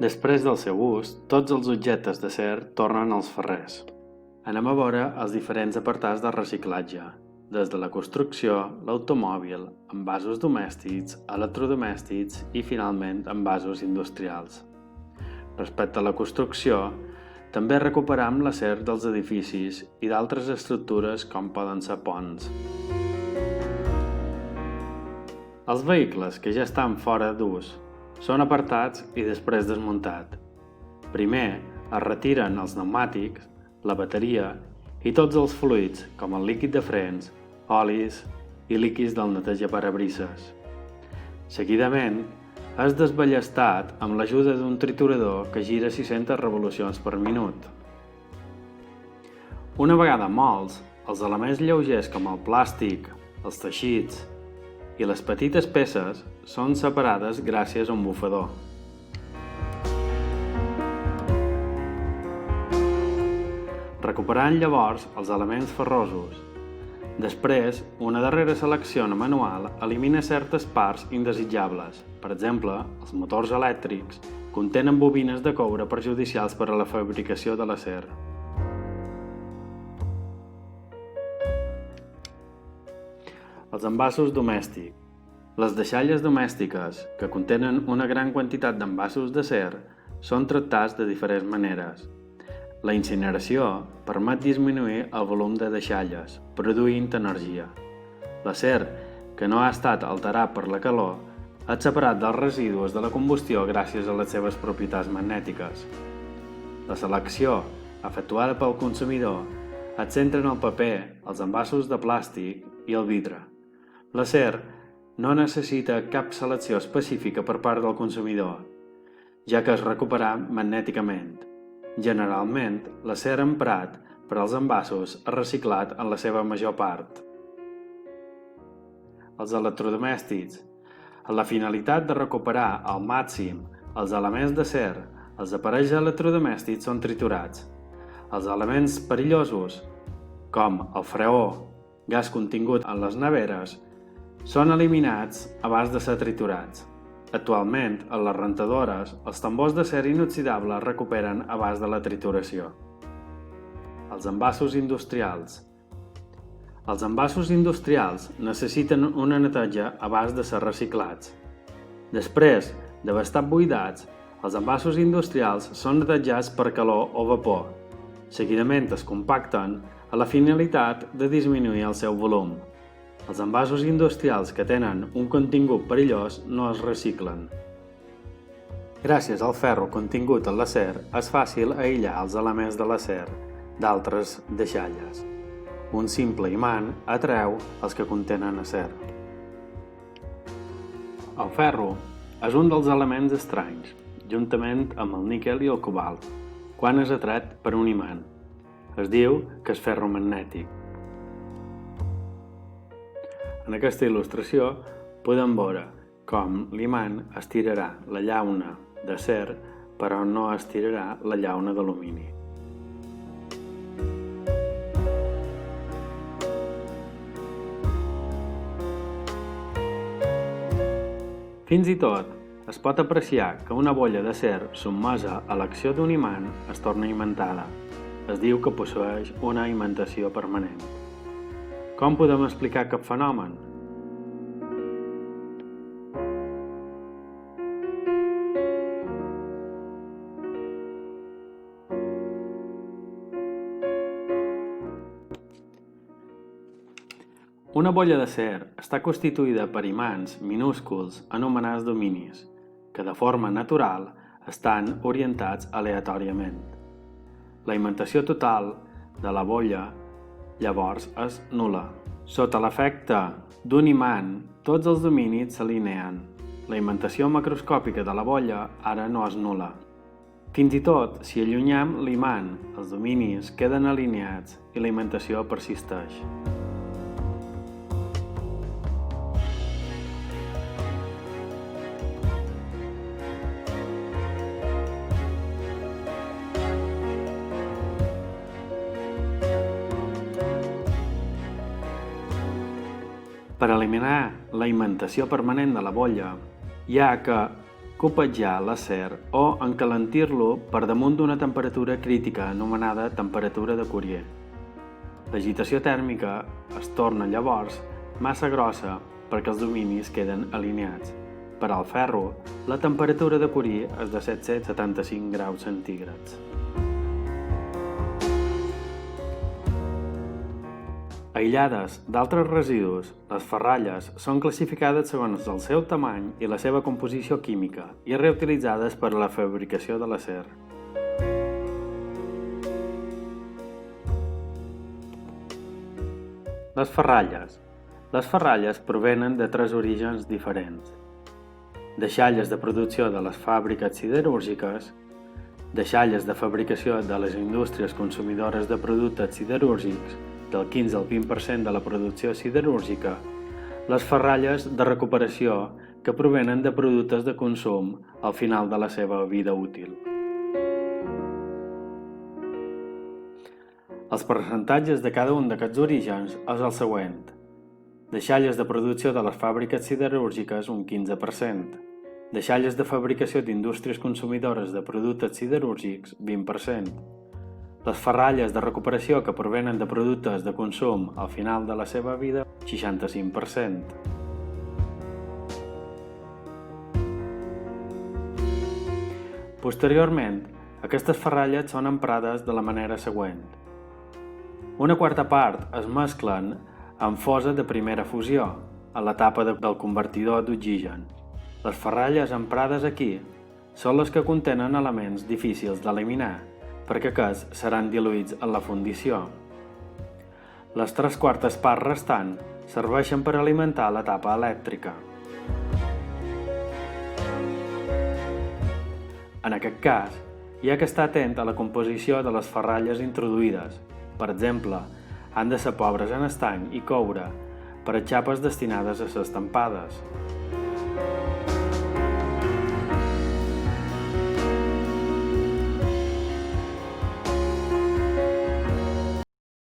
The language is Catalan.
Després del seu ús, tots els objectes d'acer tornen als ferrers. Anem a veure els diferents apartats de reciclatge, des de la construcció, l'automòbil, envasos domèstics, electrodomèstics i, finalment, envasos industrials. Respecte a la construcció, també recuperam l'acer dels edificis i d'altres estructures com poden ser ponts. Els vehicles que ja estan fora d'ús són apartats i després desmuntats. Primer es retiren els pneumàtics, la bateria i tots els fluids com el líquid de frens, olis i líquids del neteja-parabrises. Seguidament, és desballestat amb l'ajuda d'un triturador que gira 600 revolucions per minut. Una vegada molts, els elements lleugers com el plàstic, els teixits i les petites peces són separades gràcies a un bufador. Recuperant llavors els elements ferrosos. Després, una darrera selecció manual elimina certes parts indesitjables. Per exemple, els motors elèctrics contenen bobines de coure perjudicials per a la fabricació de l'acer. Els envasos domèstics. Les deixalles domèstiques, que contenen una gran quantitat d'envasos d'acer, són tractats de diferents maneres. La incineració permet disminuir el volum de deixalles, produint energia. L'acer, que no ha estat alterat per la calor, és separat dels residus de la combustió gràcies a les seves propietats magnètiques. La selecció, efectuada pel consumidor, es centra en el paper, els envasos de plàstic i el vidre. L'acer no necessita cap selecció específica per part del consumidor, ja que es recupera magnèticament. Generalment, l'acer emprat per als envasos és reciclat en la seva major part. Els electrodomèstics. Amb la finalitat de recuperar al màxim els elements d'acer, els aparells electrodomèstics són triturats. Els elements perillosos, com el freó, gas contingut en les neveres, són eliminats abans de ser triturats. Actualment, a les rentadores, els tambors d'acer inoxidable es recuperen abans de la trituració. Els envasos industrials. Els envasos industrials necessiten una neteja abans de ser reciclats. Després d'haver estat buidats, els envasos industrials són netejats per calor o vapor. Seguidament es compacten a la finalitat de disminuir el seu volum. Els envasos industrials que tenen un contingut perillós no es reciclen. Gràcies al ferro contingut en l'acer, és fàcil aïllar els elements de l'acer d'altres deixalles. Un simple imant atreu els que contenen acer. El ferro és un dels elements estranys, juntament amb el níquel i el cobalt, quan és atret per un imant. Es diu que és ferromagnètic. En aquesta il·lustració podem veure com l'imant estirarà la llauna d'acer, però no estirarà la llauna d'alumini. Fins i tot, es pot apreciar que una bolla d'acer sotmesa a l'acció d'un imant es torna imantada. Es diu que posseeix una imantació permanent. Com podem explicar aquest fenomen? Una bolla d'acer està constituïda per imants minúsculs anomenats dominis, que de forma natural estan orientats aleatòriament. La imantació total de la bolla llavors és nul·la. Sota l'efecte d'un imant, tots els dominis s'alineen. La imantació macroscòpica de la bolla ara no és nul·la. Fins i tot, si allunyem l'imant, els dominis queden alineats i la imantació persisteix. Per eliminar la imantació permanent de la bolla, hi ha que copetjar l'acer o encalentir-lo per damunt d'una temperatura crítica anomenada temperatura de Curie. L'agitació tèrmica es torna llavors massa grossa perquè els dominis queden alineats. Per al ferro, la temperatura de Curie és de 775 graus centígrads. Aïllades d'altres residus, les ferralles són classificades segons el seu tamany i la seva composició química i reutilitzades per a la fabricació de l'acer. Les ferralles. Les ferralles provenen de tres orígens diferents: deixalles de producció de les fàbriques siderúrgiques, deixalles de fabricació de les indústries consumidores de productes siderúrgics, del 15 al 20% de la producció siderúrgica, les ferralles de recuperació que provenen de productes de consum al final de la seva vida útil. Els percentatges de cada un d'aquests orígens és el següent: deixalles de producció de les fàbriques siderúrgiques, un 15%, deixalles de fabricació d'indústries consumidores de productes siderúrgics, 20%, les ferralles de recuperació que provenen de productes de consum al final de la seva vida, 65%. Posteriorment, aquestes ferralles són emprades de la manera següent. Una quarta part es mesclen amb fosa de primera fusió, a l'etapa del convertidor d'oxigen. Les ferralles emprades aquí són les que contenen elements difícils d'eliminar, perquè aquests seran diluïts en la fundició. Les tres quartes parts restants serveixen per alimentar l'etapa elèctrica. En aquest cas, hi ha que estar atent a la composició de les ferralles introduïdes. Per exemple, han de ser pobres en estany i coure per a xapes destinades a ser estampades.